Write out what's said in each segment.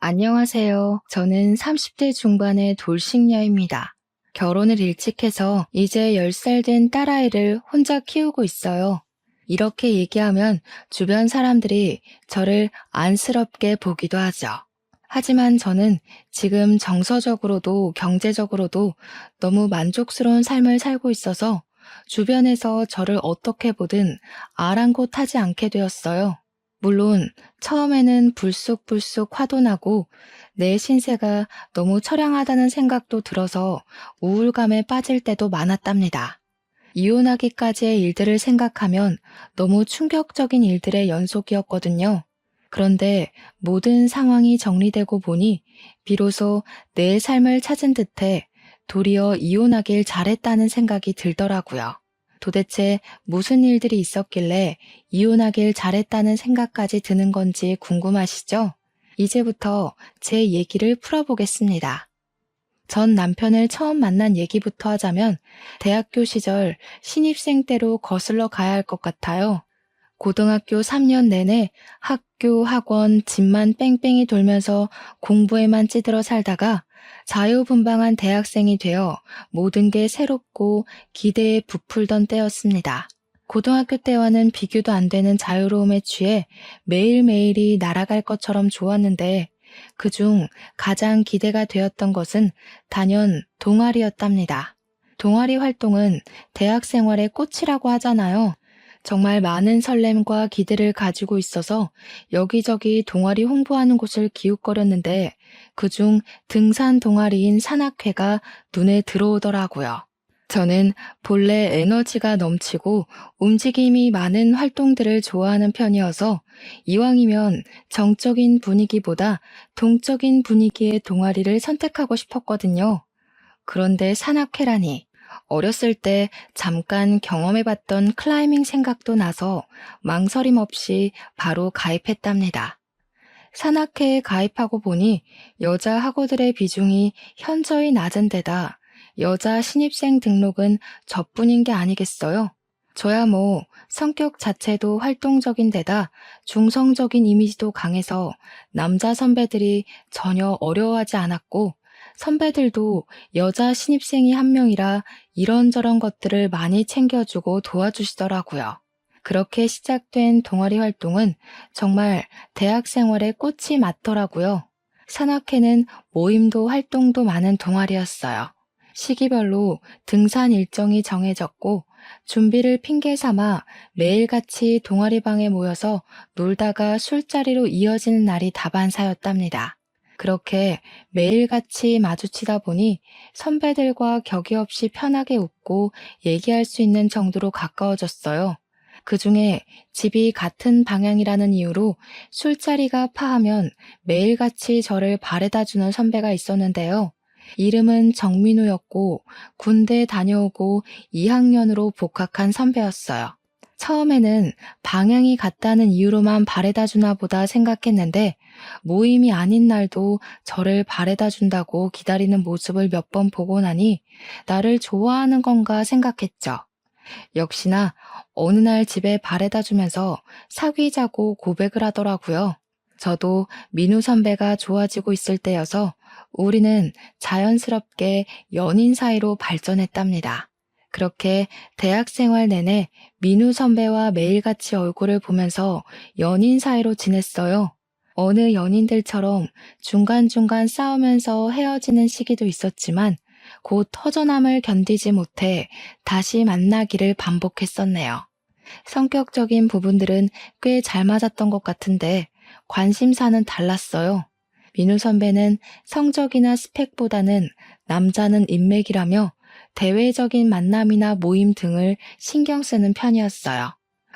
안녕하세요. 저는 30대 중반의 돌싱녀입니다. 결혼을 일찍 해서 이제 10살 된 딸아이를 혼자 키우고 있어요. 이렇게 얘기하면 주변 사람들이 저를 안쓰럽게 보기도 하죠. 하지만 저는 지금 정서적으로도 경제적으로도 너무 만족스러운 삶을 살고 있어서 주변에서 저를 어떻게 보든 아랑곳하지 않게 되었어요. 물론 처음에는 불쑥불쑥 화도 나고 내 신세가 너무 처량하다는 생각도 들어서 우울감에 빠질 때도 많았답니다. 이혼하기까지의 일들을 생각하면 너무 충격적인 일들의 연속이었거든요. 그런데 모든 상황이 정리되고 보니 비로소 내 삶을 찾은 듯해 도리어 이혼하길 잘했다는 생각이 들더라고요. 도대체 무슨 일들이 있었길래 이혼하길 잘했다는 생각까지 드는 건지 궁금하시죠? 이제부터 제 얘기를 풀어보겠습니다. 전 남편을 처음 만난 얘기부터 하자면 대학교 시절 신입생 때로 거슬러 가야 할 것 같아요. 고등학교 3년 내내 학교, 학원, 집만 뺑뺑이 돌면서 공부에만 찌들어 살다가 자유분방한 대학생이 되어 모든 게 새롭고 기대에 부풀던 때였습니다. 고등학교 때와는 비교도 안 되는 자유로움에 취해 매일매일이 날아갈 것처럼 좋았는데 그중 가장 기대가 되었던 것은 단연 동아리였답니다. 동아리 활동은 대학 생활의 꽃이라고 하잖아요. 정말 많은 설렘과 기대를 가지고 있어서 여기저기 동아리 홍보하는 곳을 기웃거렸는데 그중 등산 동아리인 산악회가 눈에 들어오더라고요. 저는 본래 에너지가 넘치고 움직임이 많은 활동들을 좋아하는 편이어서 이왕이면 정적인 분위기보다 동적인 분위기의 동아리를 선택하고 싶었거든요. 그런데 산악회라니. 어렸을 때 잠깐 경험해봤던 클라이밍 생각도 나서 망설임 없이 바로 가입했답니다. 산악회에 가입하고 보니 여자 학우들의 비중이 현저히 낮은 데다 여자 신입생 등록은 저뿐인 게 아니겠어요? 저야 뭐 성격 자체도 활동적인 데다 중성적인 이미지도 강해서 남자 선배들이 전혀 어려워하지 않았고 선배들도 여자 신입생이 한 명이라 이런저런 것들을 많이 챙겨주고 도와주시더라고요. 그렇게 시작된 동아리 활동은 정말 대학 생활의 꽃이 맞더라고요. 산악회는 모임도 활동도 많은 동아리였어요. 시기별로 등산 일정이 정해졌고 준비를 핑계 삼아 매일같이 동아리방에 모여서 놀다가 술자리로 이어지는 날이 다반사였답니다. 그렇게 매일같이 마주치다 보니 선배들과 격이 없이 편하게 웃고 얘기할 수 있는 정도로 가까워졌어요. 그중에 집이 같은 방향이라는 이유로 술자리가 파하면 매일같이 저를 바래다주는 선배가 있었는데요. 이름은 정민우였고 군대 다녀오고 2학년으로 복학한 선배였어요. 처음에는 방향이 같다는 이유로만 바래다 주나 보다 생각했는데 모임이 아닌 날도 저를 바래다 준다고 기다리는 모습을 몇 번 보고 나니 나를 좋아하는 건가 생각했죠. 역시나 어느 날 집에 바래다 주면서 사귀자고 고백을 하더라고요. 저도 민우 선배가 좋아지고 있을 때여서 우리는 자연스럽게 연인 사이로 발전했답니다. 그렇게 대학 생활 내내 민우 선배와 매일같이 얼굴을 보면서 연인 사이로 지냈어요. 어느 연인들처럼 중간중간 싸우면서 헤어지는 시기도 있었지만 곧 허전함을 견디지 못해 다시 만나기를 반복했었네요. 성격적인 부분들은 꽤 잘 맞았던 것 같은데 관심사는 달랐어요. 민우 선배는 성적이나 스펙보다는 남자는 인맥이라며 대외적인 만남이나 모임 등을 신경 쓰는 편이었어요.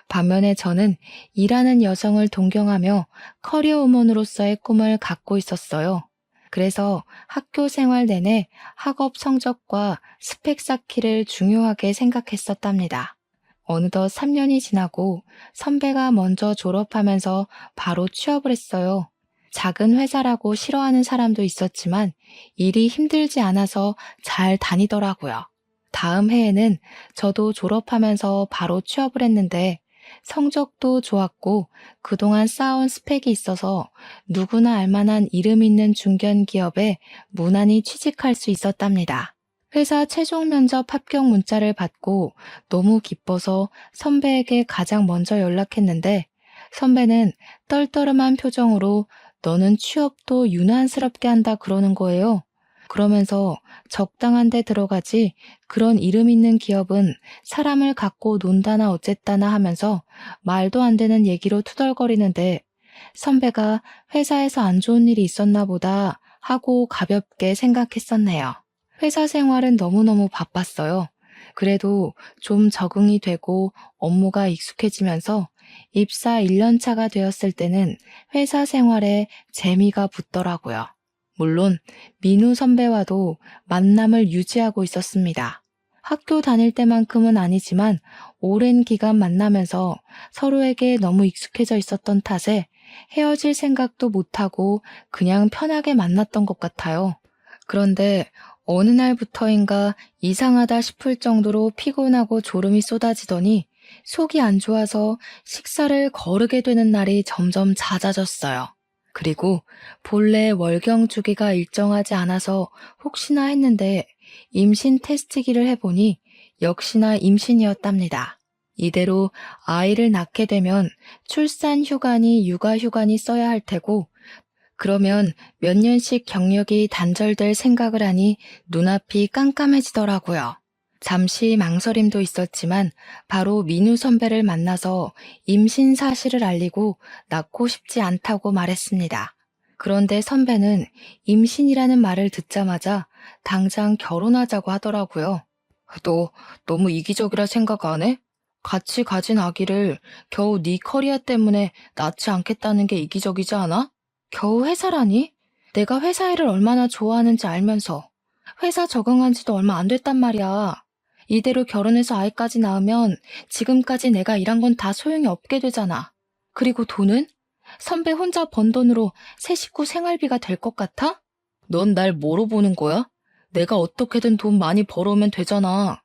반면에 저는 일하는 여성을 동경하며 커리어 우먼으로서의 꿈을 갖고 있었어요. 그래서 학교 생활 내내 학업 성적과 스펙 쌓기를 중요하게 생각했었답니다. 어느덧 3년이 지나고 선배가 먼저 졸업하면서 바로 취업을 했어요. 작은 회사라고 싫어하는 사람도 있었지만 일이 힘들지 않아서 잘 다니더라고요. 다음 해에는 저도 졸업하면서 바로 취업을 했는데 성적도 좋았고 그동안 쌓아온 스펙이 있어서 누구나 알만한 이름 있는 중견기업에 무난히 취직할 수 있었답니다. 회사 최종 면접 합격 문자를 받고 너무 기뻐서 선배에게 가장 먼저 연락했는데 선배는 떨떠름한 표정으로 너는 취업도 유난스럽게 한다 그러는 거예요. 그러면서 적당한 데 들어가지 그런 이름 있는 기업은 사람을 갖고 논다나 어쨌다나 하면서 말도 안 되는 얘기로 투덜거리는데 선배가 회사에서 안 좋은 일이 있었나 보다 하고 가볍게 생각했었네요. 회사 생활은 너무너무 바빴어요. 그래도 좀 적응이 되고 업무가 익숙해지면서 입사 1년 차가 되었을 때는 회사 생활에 재미가 붙더라고요. 물론 민우 선배와도 만남을 유지하고 있었습니다. 학교 다닐 때만큼은 아니지만 오랜 기간 만나면서 서로에게 너무 익숙해져 있었던 탓에 헤어질 생각도 못하고 그냥 편하게 만났던 것 같아요. 그런데 어느 날부터인가 이상하다 싶을 정도로 피곤하고 졸음이 쏟아지더니 속이 안 좋아서 식사를 거르게 되는 날이 점점 잦아졌어요. 그리고 본래 월경 주기가 일정하지 않아서 혹시나 했는데 임신 테스트기를 해보니 역시나 임신이었답니다. 이대로 아이를 낳게 되면 출산 휴관이 육아 휴관이 써야 할 테고 그러면 몇 년씩 경력이 단절될 생각을 하니 눈앞이 깜깜해지더라고요. 잠시 망설임도 있었지만 바로 민우 선배를 만나서 임신 사실을 알리고 낳고 싶지 않다고 말했습니다. 그런데 선배는 임신이라는 말을 듣자마자 당장 결혼하자고 하더라고요. 너 너무 이기적이라 생각 안 해? 같이 가진 아기를 겨우 네 커리어 때문에 낳지 않겠다는 게 이기적이지 않아? 겨우 회사라니? 내가 회사 일을 얼마나 좋아하는지 알면서 회사 적응한 지도 얼마 안 됐단 말이야. 이대로 결혼해서 아이까지 낳으면 지금까지 내가 일한 건 다 소용이 없게 되잖아. 그리고 돈은? 선배 혼자 번 돈으로 새 식구 생활비가 될 것 같아? 넌 날 뭐로 보는 거야? 내가 어떻게든 돈 많이 벌어오면 되잖아.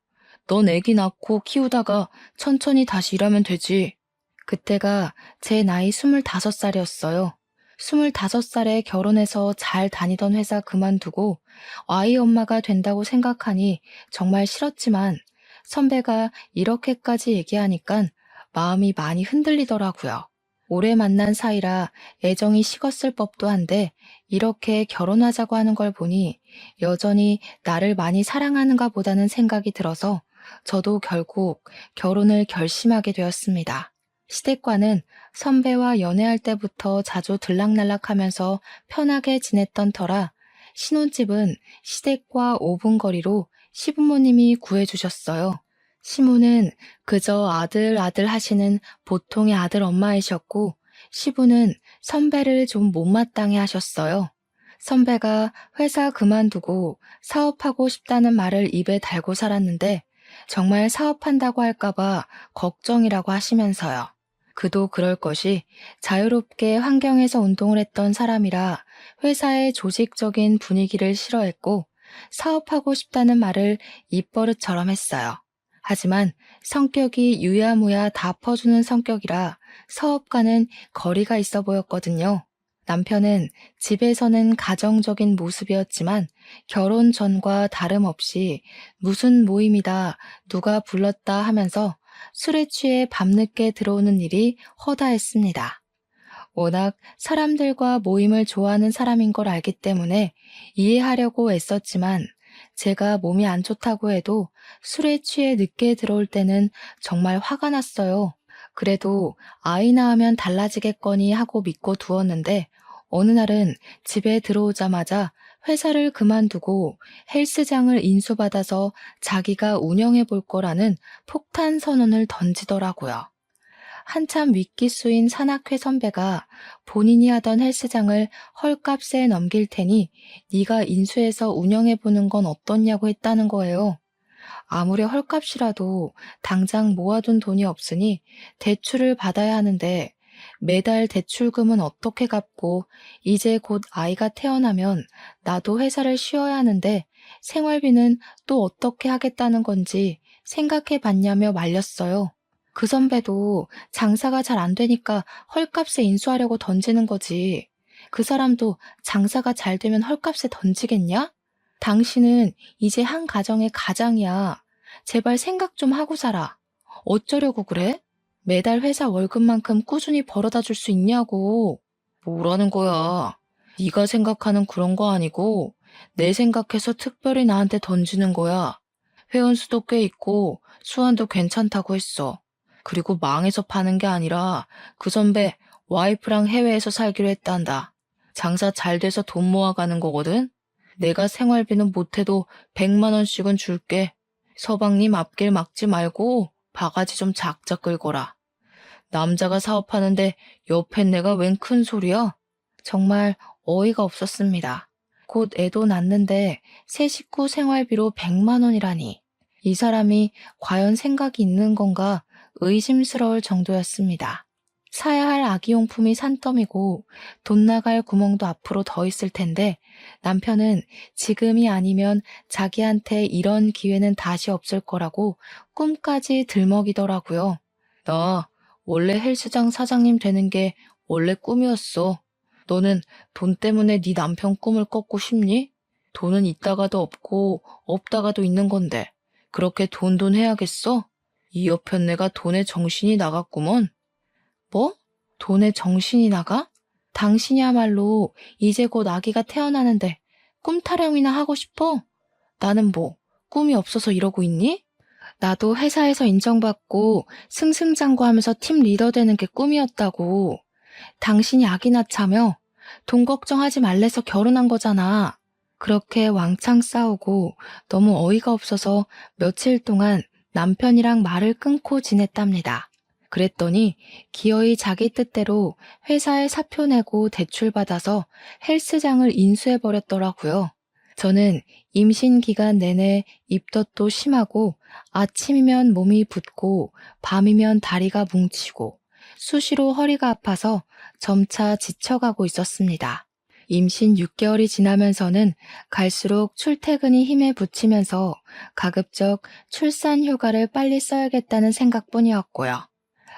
넌 애기 낳고 키우다가 천천히 다시 일하면 되지. 그때가 제 나이 25살이었어요. 25살에 결혼해서 잘 다니던 회사 그만두고 아이 엄마가 된다고 생각하니 정말 싫었지만 선배가 이렇게까지 얘기하니까 마음이 많이 흔들리더라고요. 오래 만난 사이라 애정이 식었을 법도 한데 이렇게 결혼하자고 하는 걸 보니 여전히 나를 많이 사랑하는가 보다는 생각이 들어서 저도 결국 결혼을 결심하게 되었습니다. 시댁과는 선배와 연애할 때부터 자주 들락날락하면서 편하게 지냈던 터라 신혼집은 시댁과 5분 거리로 시부모님이 구해주셨어요. 시모는 그저 아들 하시는 보통의 아들 엄마이셨고 시부는 선배를 좀 못마땅해 하셨어요. 선배가 회사 그만두고 사업하고 싶다는 말을 입에 달고 살았는데 정말 사업한다고 할까봐 걱정이라고 하시면서요. 그도 그럴 것이 자유롭게 환경에서 운동을 했던 사람이라 회사의 조직적인 분위기를 싫어했고 사업하고 싶다는 말을 입버릇처럼 했어요. 하지만 성격이 유야무야 다 퍼주는 성격이라 사업과는 거리가 있어 보였거든요. 남편은 집에서는 가정적인 모습이었지만 결혼 전과 다름없이 무슨 모임이다, 누가 불렀다 하면서 술에 취해 밤늦게 들어오는 일이 허다했습니다. 워낙 사람들과 모임을 좋아하는 사람인 걸 알기 때문에 이해하려고 애썼지만 제가 몸이 안 좋다고 해도 술에 취해 늦게 들어올 때는 정말 화가 났어요. 그래도 아이 낳으면 달라지겠거니 하고 믿고 두었는데 어느 날은 집에 들어오자마자 회사를 그만두고 헬스장을 인수받아서 자기가 운영해 볼 거라는 폭탄 선언을 던지더라고요. 한참 윗기수인 산악회 선배가 본인이 하던 헬스장을 헐값에 넘길 테니 네가 인수해서 운영해 보는 건 어떻냐고 했다는 거예요. 아무리 헐값이라도 당장 모아둔 돈이 없으니 대출을 받아야 하는데 매달 대출금은 어떻게 갚고 이제 곧 아이가 태어나면 나도 회사를 쉬어야 하는데 생활비는 또 어떻게 하겠다는 건지 생각해 봤냐며 말렸어요. 그 선배도 장사가 잘 안 되니까 헐값에 인수하려고 던지는 거지. 그 사람도 장사가 잘 되면 헐값에 던지겠냐? 당신은 이제 한 가정의 가장이야. 제발 생각 좀 하고 살아. 어쩌려고 그래? 매달 회사 월급만큼 꾸준히 벌어다 줄 수 있냐고. 뭐라는 거야? 네가 생각하는 그런 거 아니고 내 생각해서 특별히 나한테 던지는 거야. 회원수도 꽤 있고 수완도 괜찮다고 했어. 그리고 망해서 파는 게 아니라 그 선배 와이프랑 해외에서 살기로 했단다. 장사 잘 돼서 돈 모아가는 거거든? 내가 생활비는 못해도 100만 원씩은 줄게. 서방님 앞길 막지 말고 바가지 좀 작작 끌거라. 남자가 사업하는데 옆엔 내가 웬 큰 소리야? 정말 어이가 없었습니다. 곧 애도 낳는데 새 식구 생활비로 100만 원이라니. 이 사람이 과연 생각이 있는 건가 의심스러울 정도였습니다. 사야 할 아기용품이 산더미고 돈 나갈 구멍도 앞으로 더 있을 텐데 남편은 지금이 아니면 자기한테 이런 기회는 다시 없을 거라고 꿈까지 들먹이더라고요. 나 원래 헬스장 사장님 되는 게 원래 꿈이었어. 너는 돈 때문에 네 남편 꿈을 꺾고 싶니? 돈은 있다가도 없고 없다가도 있는 건데 그렇게 돈 해야겠어? 이 여편 내가 돈에 정신이 나갔구먼. 뭐? 돈에 정신이 나가? 당신이야말로 이제 곧 아기가 태어나는데 꿈 타령이나 하고 싶어? 나는 뭐 꿈이 없어서 이러고 있니? 나도 회사에서 인정받고 승승장구하면서 팀 리더 되는 게 꿈이었다고. 당신이 아기 낳자며 돈 걱정하지 말래서 결혼한 거잖아. 그렇게 왕창 싸우고 너무 어이가 없어서 며칠 동안 남편이랑 말을 끊고 지냈답니다. 그랬더니 기어이 자기 뜻대로 회사에 사표 내고 대출 받아서 헬스장을 인수해버렸더라고요. 저는 임신 기간 내내 입덧도 심하고 아침이면 몸이 붓고 밤이면 다리가 뭉치고 수시로 허리가 아파서 점차 지쳐가고 있었습니다. 임신 6개월이 지나면서는 갈수록 출퇴근이 힘에 부치면서 가급적 출산 휴가를 빨리 써야겠다는 생각뿐이었고요.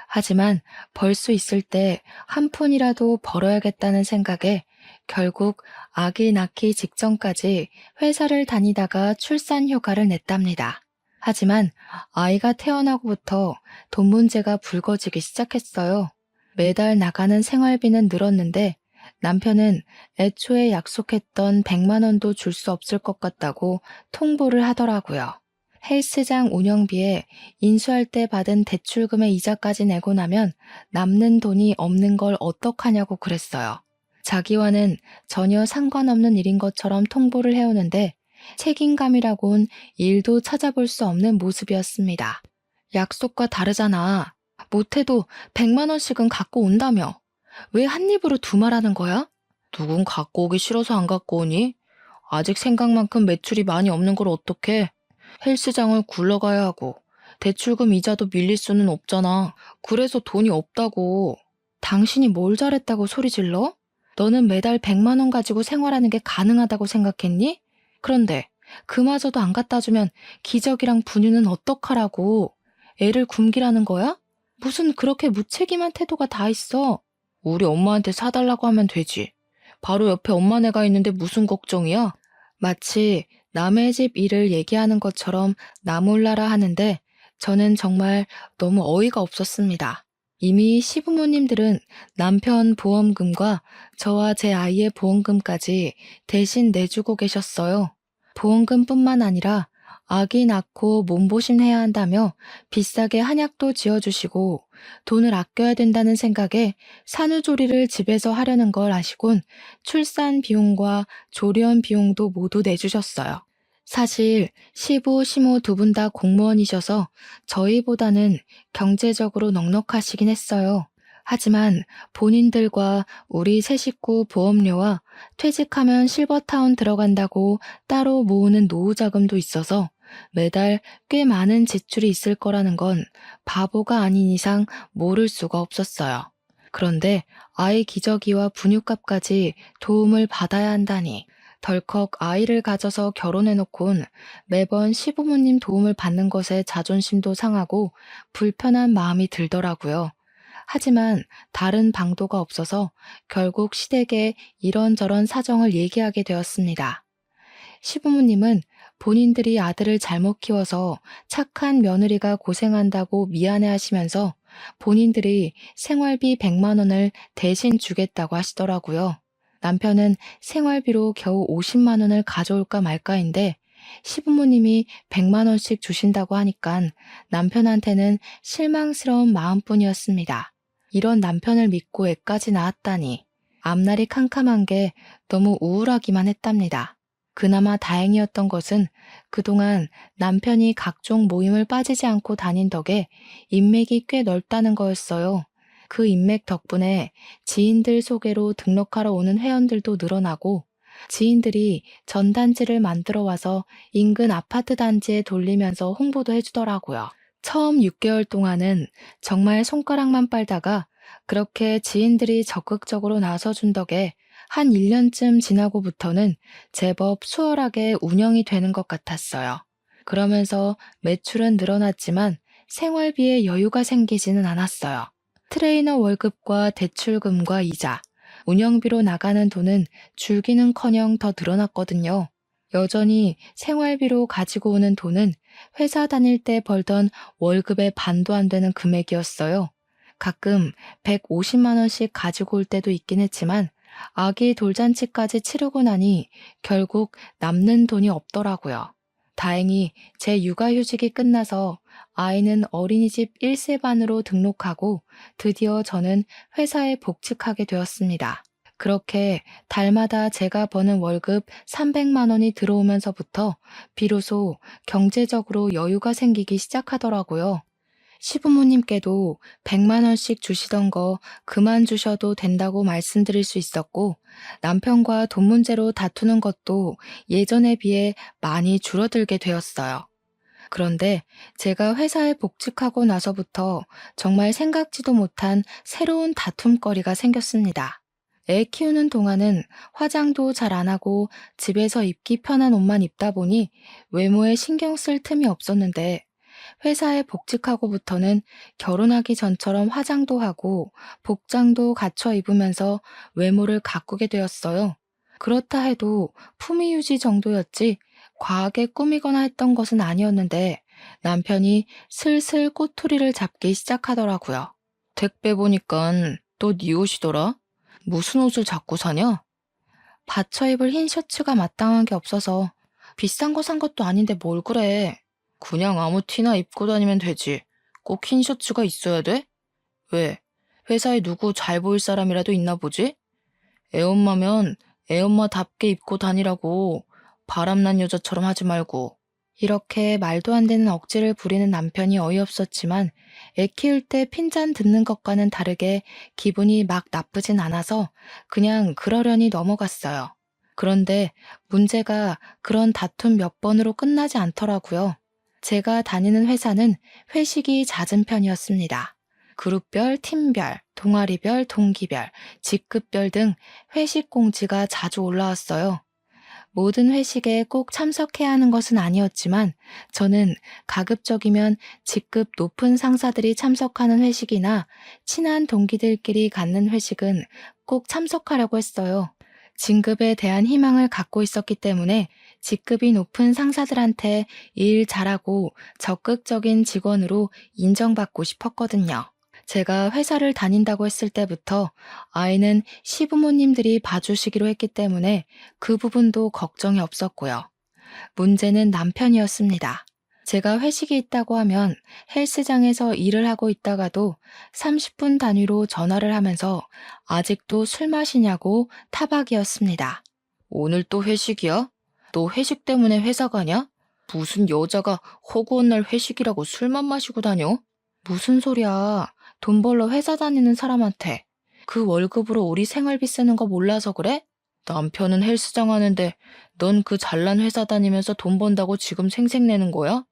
하지만 벌 수 있을 때 한 푼이라도 벌어야겠다는 생각에 결국 아기 낳기 직전까지 회사를 다니다가 출산 휴가를 냈답니다. 하지만 아이가 태어나고부터 돈 문제가 불거지기 시작했어요. 매달 나가는 생활비는 늘었는데 남편은 애초에 약속했던 100만 원도 줄 수 없을 것 같다고 통보를 하더라고요. 헬스장 운영비에 인수할 때 받은 대출금의 이자까지 내고 나면 남는 돈이 없는 걸 어떡하냐고 그랬어요. 자기와는 전혀 상관없는 일인 것처럼 통보를 해오는데 책임감이라곤 일도 찾아볼 수 없는 모습이었습니다. 약속과 다르잖아. 못해도 100만 원씩은 갖고 온다며. 왜 한 입으로 두 말하는 거야? 누군 갖고 오기 싫어서 안 갖고 오니? 아직 생각만큼 매출이 많이 없는 걸 어떡해? 헬스장을 굴러가야 하고 대출금 이자도 밀릴 수는 없잖아. 그래서 돈이 없다고. 당신이 뭘 잘했다고 소리 질러? 너는 매달 100만 원 가지고 생활하는 게 가능하다고 생각했니? 그런데 그마저도 안 갖다 주면 기저귀랑 분유는 어떡하라고. 애를 굶기라는 거야? 무슨 그렇게 무책임한 태도가 다 있어. 우리 엄마한테 사달라고 하면 되지. 바로 옆에 엄마네가 있는데 무슨 걱정이야? 마치 남의 집 일을 얘기하는 것처럼 나몰라라 하는데 저는 정말 너무 어이가 없었습니다. 이미 시부모님들은 남편 보험금과 저와 제 아이의 보험금까지 대신 내주고 계셨어요. 보험금뿐만 아니라 아기 낳고 몸보신해야 한다며 비싸게 한약도 지어주시고 돈을 아껴야 된다는 생각에 산후조리를 집에서 하려는 걸 아시곤 출산 비용과 조련 비용도 모두 내주셨어요. 사실 시부, 시모 두 분 다 공무원이셔서 저희보다는 경제적으로 넉넉하시긴 했어요. 하지만 본인들과 우리 세 식구 보험료와 퇴직하면 실버타운 들어간다고 따로 모으는 노후 자금도 있어서 매달 꽤 많은 지출이 있을 거라는 건 바보가 아닌 이상 모를 수가 없었어요. 그런데 아이 기저귀와 분유값까지 도움을 받아야 한다니 덜컥 아이를 가져서 결혼해놓곤 매번 시부모님 도움을 받는 것에 자존심도 상하고 불편한 마음이 들더라고요. 하지만 다른 방도가 없어서 결국 시댁에 이런저런 사정을 얘기하게 되었습니다. 시부모님은 본인들이 아들을 잘못 키워서 착한 며느리가 고생한다고 미안해 하시면서 본인들이 생활비 100만 원을 대신 주겠다고 하시더라고요. 남편은 생활비로 겨우 50만 원을 가져올까 말까인데 시부모님이 100만 원씩 주신다고 하니까 남편한테는 실망스러운 마음뿐이었습니다. 이런 남편을 믿고 애까지 낳았다니 앞날이 캄캄한 게 너무 우울하기만 했답니다. 그나마 다행이었던 것은 그동안 남편이 각종 모임을 빠지지 않고 다닌 덕에 인맥이 꽤 넓다는 거였어요. 그 인맥 덕분에 지인들 소개로 등록하러 오는 회원들도 늘어나고 지인들이 전단지를 만들어 와서 인근 아파트 단지에 돌리면서 홍보도 해주더라고요. 처음 6개월 동안은 정말 손가락만 빨다가 그렇게 지인들이 적극적으로 나서준 덕에 한 1년쯤 지나고부터는 제법 수월하게 운영이 되는 것 같았어요. 그러면서 매출은 늘어났지만 생활비에 여유가 생기지는 않았어요. 트레이너 월급과 대출금과 이자, 운영비로 나가는 돈은 줄기는커녕 더 늘어났거든요. 여전히 생활비로 가지고 오는 돈은 회사 다닐 때 벌던 월급의 반도 안 되는 금액이었어요. 가끔 150만 원씩 가지고 올 때도 있긴 했지만 아기 돌잔치까지 치르고 나니 결국 남는 돈이 없더라고요. 다행히 제 육아휴직이 끝나서 아이는 어린이집 1세반으로 등록하고 드디어 저는 회사에 복직하게 되었습니다. 그렇게 달마다 제가 버는 월급 300만 원이 들어오면서부터 비로소 경제적으로 여유가 생기기 시작하더라고요. 시부모님께도 100만 원씩 주시던 거 그만 주셔도 된다고 말씀드릴 수 있었고 남편과 돈 문제로 다투는 것도 예전에 비해 많이 줄어들게 되었어요. 그런데 제가 회사에 복직하고 나서부터 정말 생각지도 못한 새로운 다툼거리가 생겼습니다. 애 키우는 동안은 화장도 잘 안 하고 집에서 입기 편한 옷만 입다 보니 외모에 신경 쓸 틈이 없었는데 회사에 복직하고부터는 결혼하기 전처럼 화장도 하고 복장도 갖춰 입으면서 외모를 가꾸게 되었어요. 그렇다 해도 품위 유지 정도였지 과하게 꾸미거나 했던 것은 아니었는데 남편이 슬슬 꼬투리를 잡기 시작하더라고요. 택배 보니깐 또 네 옷이더라? 무슨 옷을 자꾸 사냐? 받쳐 입을 흰 셔츠가 마땅한 게 없어서 비싼 거 산 것도 아닌데 뭘 그래. 그냥 아무 티나 입고 다니면 되지. 꼭 흰 셔츠가 있어야 돼? 왜? 회사에 누구 잘 보일 사람이라도 있나 보지? 애엄마면 애엄마답게 입고 다니라고 바람난 여자처럼 하지 말고. 이렇게 말도 안 되는 억지를 부리는 남편이 어이없었지만 애 키울 때 핀잔 듣는 것과는 다르게 기분이 막 나쁘진 않아서 그냥 그러려니 넘어갔어요. 그런데 문제가 그런 다툼 몇 번으로 끝나지 않더라고요. 제가 다니는 회사는 회식이 잦은 편이었습니다. 그룹별, 팀별, 동아리별, 동기별, 직급별 등 회식 공지가 자주 올라왔어요. 모든 회식에 꼭 참석해야 하는 것은 아니었지만 저는 가급적이면 직급 높은 상사들이 참석하는 회식이나 친한 동기들끼리 갖는 회식은 꼭 참석하려고 했어요. 진급에 대한 희망을 갖고 있었기 때문에 직급이 높은 상사들한테 일 잘하고 적극적인 직원으로 인정받고 싶었거든요. 제가 회사를 다닌다고 했을 때부터 아이는 시부모님들이 봐주시기로 했기 때문에 그 부분도 걱정이 없었고요. 문제는 남편이었습니다. 제가 회식이 있다고 하면 헬스장에서 일을 하고 있다가도 30분 단위로 전화를 하면서 아직도 술 마시냐고 타박이었습니다. 오늘 또 회식이야? 너 회식 때문에 회사 가냐? 무슨 여자가 허구한 날 회식이라고 술만 마시고 다녀? 무슨 소리야. 돈 벌러 회사 다니는 사람한테 그 월급으로 우리 생활비 쓰는 거 몰라서 그래? 남편은 헬스장 하는데 넌 그 잘난 회사 다니면서 돈 번다고 지금 생색내는 거야?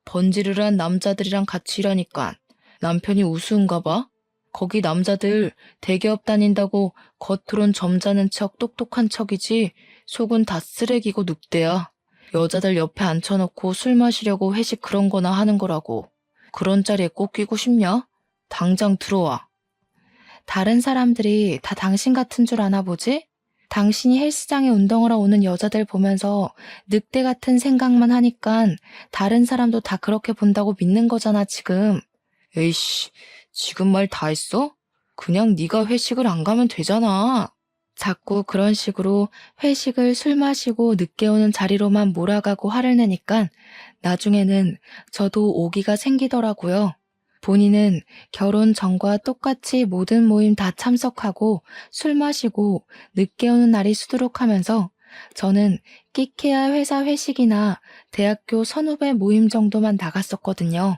번지르르한 남자들이랑 같이 일하니까 남편이 우스운가 봐? 거기 남자들 대기업 다닌다고 겉으론 점잖은 척 똑똑한 척이지 속은 다 쓰레기고 늑대야. 여자들 옆에 앉혀놓고 술 마시려고 회식 그런 거나 하는 거라고. 그런 자리에 꼭 끼고 싶냐? 당장 들어와. 다른 사람들이 다 당신 같은 줄 아나 보지? 당신이 헬스장에 운동하러 오는 여자들 보면서 늑대 같은 생각만 하니깐 다른 사람도 다 그렇게 본다고 믿는 거잖아, 지금. 에이씨, 지금 말 다 했어? 그냥 네가 회식을 안 가면 되잖아. 자꾸 그런 식으로 회식을 술 마시고 늦게 오는 자리로만 몰아가고 화를 내니까 나중에는 저도 오기가 생기더라고요. 본인은 결혼 전과 똑같이 모든 모임 다 참석하고 술 마시고 늦게 오는 날이 수두룩하면서 저는 끼케야 회사 회식이나 대학교 선후배 모임 정도만 나갔었거든요.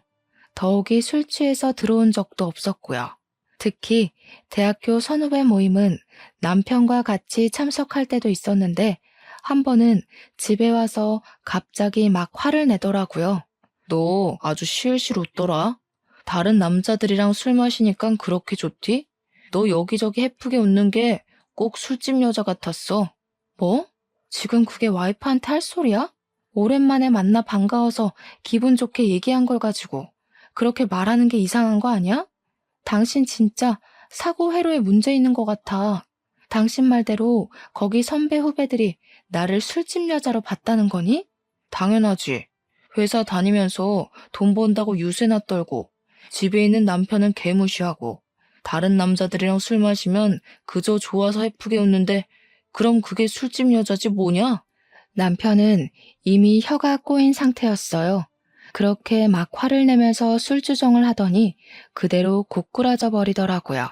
더욱이 술 취해서 들어온 적도 없었고요. 특히 대학교 선후배 모임은 남편과 같이 참석할 때도 있었는데 한 번은 집에 와서 갑자기 막 화를 내더라고요. 너 아주 실실 웃더라. 다른 남자들이랑 술 마시니까 그렇게 좋디? 너 여기저기 해프게 웃는 게 꼭 술집 여자 같았어. 뭐? 지금 그게 와이프한테 할 소리야? 오랜만에 만나 반가워서 기분 좋게 얘기한 걸 가지고 그렇게 말하는 게 이상한 거 아니야? 당신 진짜 사고 회로에 문제 있는 것 같아. 당신 말대로 거기 선배 후배들이 나를 술집 여자로 봤다는 거니? 당연하지. 회사 다니면서 돈 번다고 유세나 떨고 집에 있는 남편은 개무시하고 다른 남자들이랑 술 마시면 그저 좋아서 해프게 웃는데 그럼 그게 술집 여자지 뭐냐? 남편은 이미 혀가 꼬인 상태였어요. 그렇게 막 화를 내면서 술주정을 하더니 그대로 고꾸라져 버리더라고요.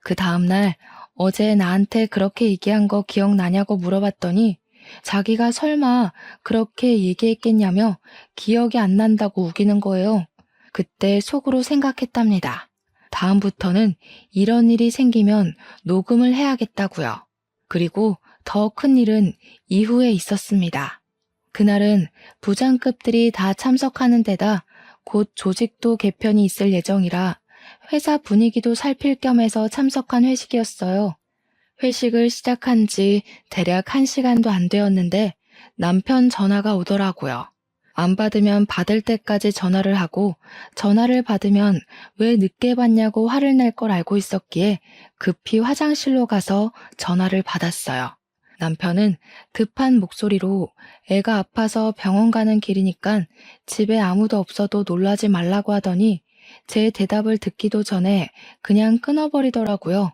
그 다음날 어제 나한테 그렇게 얘기한 거 기억나냐고 물어봤더니 자기가 설마 그렇게 얘기했겠냐며 기억이 안 난다고 우기는 거예요. 그때 속으로 생각했답니다. 다음부터는 이런 일이 생기면 녹음을 해야겠다고요. 그리고 더 큰 일은 이후에 있었습니다. 그날은 부장급들이 다 참석하는 데다 곧 조직도 개편이 있을 예정이라 회사 분위기도 살필 겸 해서 참석한 회식이었어요. 회식을 시작한 지 대략 1시간도 안 되었는데 남편 전화가 오더라고요. 안 받으면 받을 때까지 전화를 하고 전화를 받으면 왜 늦게 받냐고 화를 낼 걸 알고 있었기에 급히 화장실로 가서 전화를 받았어요. 남편은 급한 목소리로 애가 아파서 병원 가는 길이니까 집에 아무도 없어도 놀라지 말라고 하더니 제 대답을 듣기도 전에 그냥 끊어버리더라고요.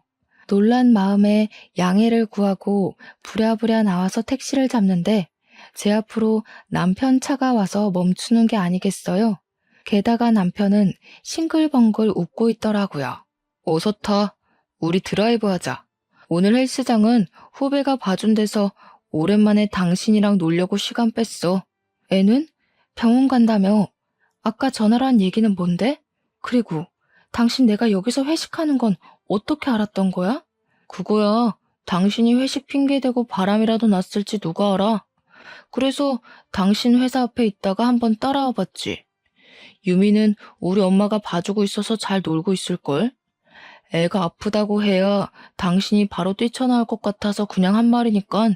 놀란 마음에 양해를 구하고 부랴부랴 나와서 택시를 잡는데 제 앞으로 남편 차가 와서 멈추는 게 아니겠어요? 게다가 남편은 싱글벙글 웃고 있더라고요. 어서 타. 우리 드라이브 하자. 오늘 헬스장은 후배가 봐준 데서 오랜만에 당신이랑 놀려고 시간 뺐어. 애는? 병원 간다며. 아까 전화로 한 얘기는 뭔데? 그리고 당신 내가 여기서 회식하는 건 어떻게 알았던 거야? 그거야. 당신이 회식 핑계대고 바람이라도 났을지 누가 알아. 그래서 당신 회사 앞에 있다가 한번 따라와 봤지. 유미는 우리 엄마가 봐주고 있어서 잘 놀고 있을걸? 애가 아프다고 해야 당신이 바로 뛰쳐나올 것 같아서 그냥 한 말이니까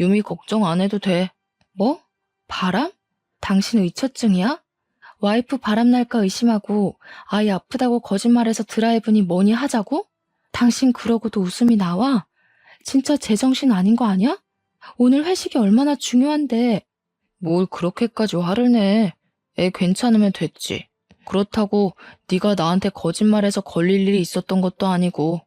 유미 걱정 안 해도 돼. 뭐? 바람? 당신 의처증이야? 와이프 바람 날까 의심하고 아이 아프다고 거짓말해서 드라이브니 뭐니 하자고? 당신 그러고도 웃음이 나와? 진짜 제정신 아닌 거 아니야? 오늘 회식이 얼마나 중요한데. 뭘 그렇게까지 화를 내. 애 괜찮으면 됐지. 그렇다고 네가 나한테 거짓말해서 걸릴 일이 있었던 것도 아니고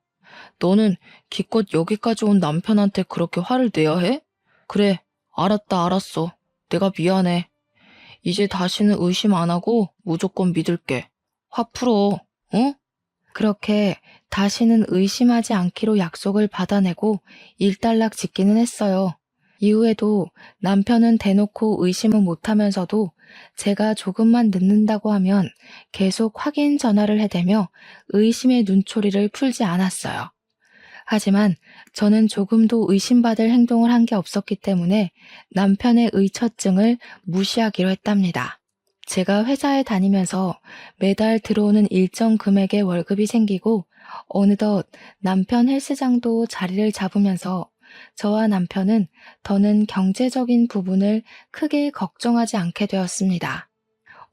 너는 기껏 여기까지 온 남편한테 그렇게 화를 내야 해? 그래, 알았다 알았어. 내가 미안해. 이제 다시는 의심 안 하고 무조건 믿을게. 화 풀어, 응? 그렇게 다시는 의심하지 않기로 약속을 받아내고 일단락 짓기는 했어요. 이후에도 남편은 대놓고 의심은 못하면서도 제가 조금만 늦는다고 하면 계속 확인 전화를 해대며 의심의 눈초리를 풀지 않았어요. 하지만 저는 조금도 의심받을 행동을 한 게 없었기 때문에 남편의 의처증을 무시하기로 했답니다. 제가 회사에 다니면서 매달 들어오는 일정 금액의 월급이 생기고 어느덧 남편 헬스장도 자리를 잡으면서 저와 남편은 더는 경제적인 부분을 크게 걱정하지 않게 되었습니다.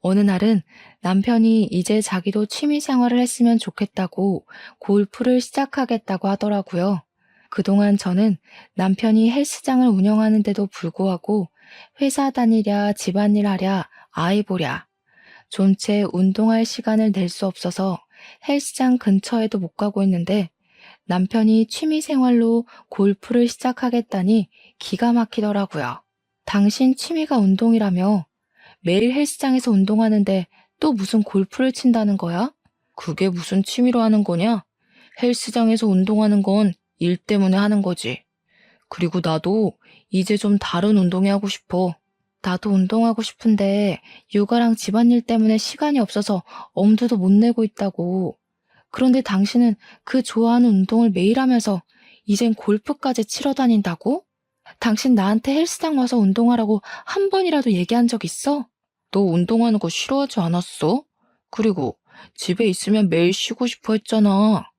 어느 날은 남편이 이제 자기도 취미 생활을 했으면 좋겠다고 골프를 시작하겠다고 하더라고요. 그동안 저는 남편이 헬스장을 운영하는데도 불구하고 회사 다니랴 집안일 하랴 아이 보랴 존체 운동할 시간을 낼 수 없어서 헬스장 근처에도 못 가고 있는데 남편이 취미 생활로 골프를 시작하겠다니 기가 막히더라고요. 당신 취미가 운동이라며 매일 헬스장에서 운동하는데 또 무슨 골프를 친다는 거야? 그게 무슨 취미로 하는 거냐? 헬스장에서 운동하는 건 일 때문에 하는 거지. 그리고 나도 이제 좀 다른 운동이 하고 싶어. 나도 운동하고 싶은데 육아랑 집안일 때문에 시간이 없어서 엄두도 못 내고 있다고. 그런데 당신은 그 좋아하는 운동을 매일 하면서 이젠 골프까지 치러 다닌다고? 당신 나한테 헬스장 와서 운동하라고 한 번이라도 얘기한 적 있어? 너 운동하는 거 싫어하지 않았어? 그리고 집에 있으면 매일 쉬고 싶어 했잖아.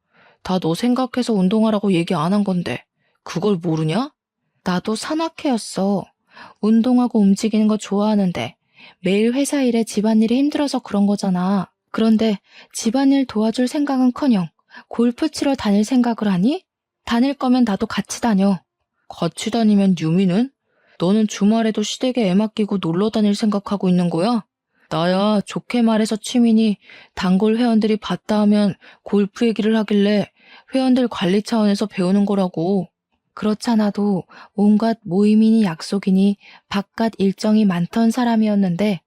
다 너 생각해서 운동하라고 얘기 안 한 건데 그걸 모르냐? 나도 산악회였어. 운동하고 움직이는 거 좋아하는데 매일 회사 일에 집안일이 힘들어서 그런 거잖아. 그런데 집안일 도와줄 생각은커녕 골프 치러 다닐 생각을 하니? 다닐 거면 나도 같이 다녀. 같이 다니면 유미는? 너는 주말에도 시댁에 애 맡기고 놀러 다닐 생각하고 있는 거야? 나야 좋게 말해서 취미니 단골 회원들이 봤다 하면 골프 얘기를 하길래 회원들 관리 차원에서 배우는 거라고. 그렇잖아도 온갖 모임이니 약속이니 바깥 일정이 많던 사람이었는데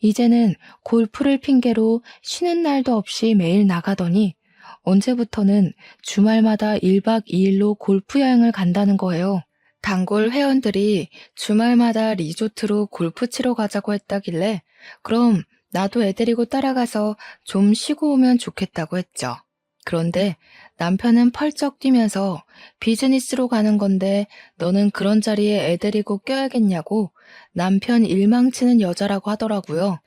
이제는 골프를 핑계로 쉬는 날도 없이 매일 나가더니 언제부터는 주말마다 1박 2일로 골프 여행을 간다는 거예요. 단골 회원들이 주말마다 리조트로 골프 치러 가자고 했다길래 그럼 나도 애 데리고 따라가서 좀 쉬고 오면 좋겠다고 했죠. 그런데 남편은 펄쩍 뛰면서 비즈니스로 가는 건데 너는 그런 자리에 애 데리고 껴야겠냐고 남편 일망치는 여자라고 하더라고요.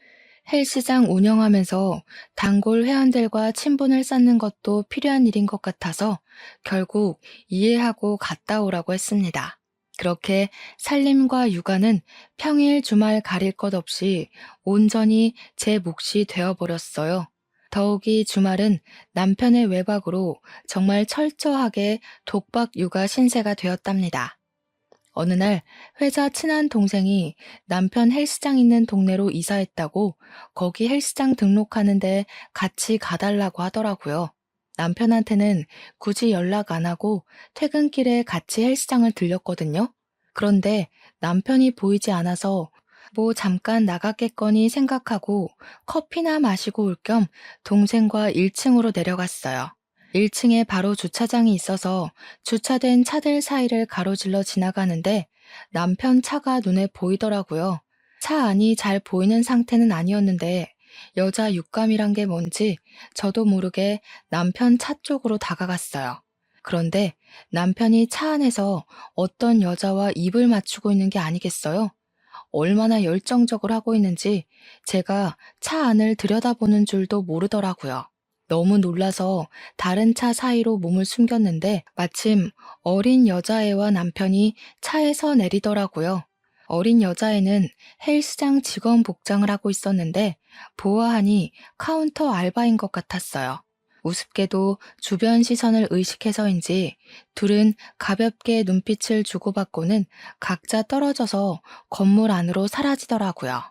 헬스장 운영하면서 단골 회원들과 친분을 쌓는 것도 필요한 일인 것 같아서 결국 이해하고 갔다 오라고 했습니다. 그렇게 살림과 육아는 평일 주말 가릴 것 없이 온전히 제 몫이 되어버렸어요. 더욱이 주말은 남편의 외박으로 정말 철저하게 독박 육아 신세가 되었답니다. 어느 날 회사 친한 동생이 남편 헬스장 있는 동네로 이사했다고 거기 헬스장 등록하는데 같이 가달라고 하더라고요. 남편한테는 굳이 연락 안 하고 퇴근길에 같이 헬스장을 들렸거든요. 그런데 남편이 보이지 않아서 뭐 잠깐 나갔겠거니 생각하고 커피나 마시고 올 겸 동생과 1층으로 내려갔어요. 1층에 바로 주차장이 있어서 주차된 차들 사이를 가로질러 지나가는데 남편 차가 눈에 보이더라고요. 차 안이 잘 보이는 상태는 아니었는데 여자 육감이란 게 뭔지 저도 모르게 남편 차 쪽으로 다가갔어요. 그런데 남편이 차 안에서 어떤 여자와 입을 맞추고 있는 게 아니겠어요? 얼마나 열정적으로 하고 있는지 제가 차 안을 들여다보는 줄도 모르더라고요. 너무 놀라서 다른 차 사이로 몸을 숨겼는데 마침 어린 여자애와 남편이 차에서 내리더라고요. 어린 여자애는 헬스장 직원 복장을 하고 있었는데 보아하니 카운터 알바인 것 같았어요. 우습게도 주변 시선을 의식해서인지 둘은 가볍게 눈빛을 주고받고는 각자 떨어져서 건물 안으로 사라지더라고요.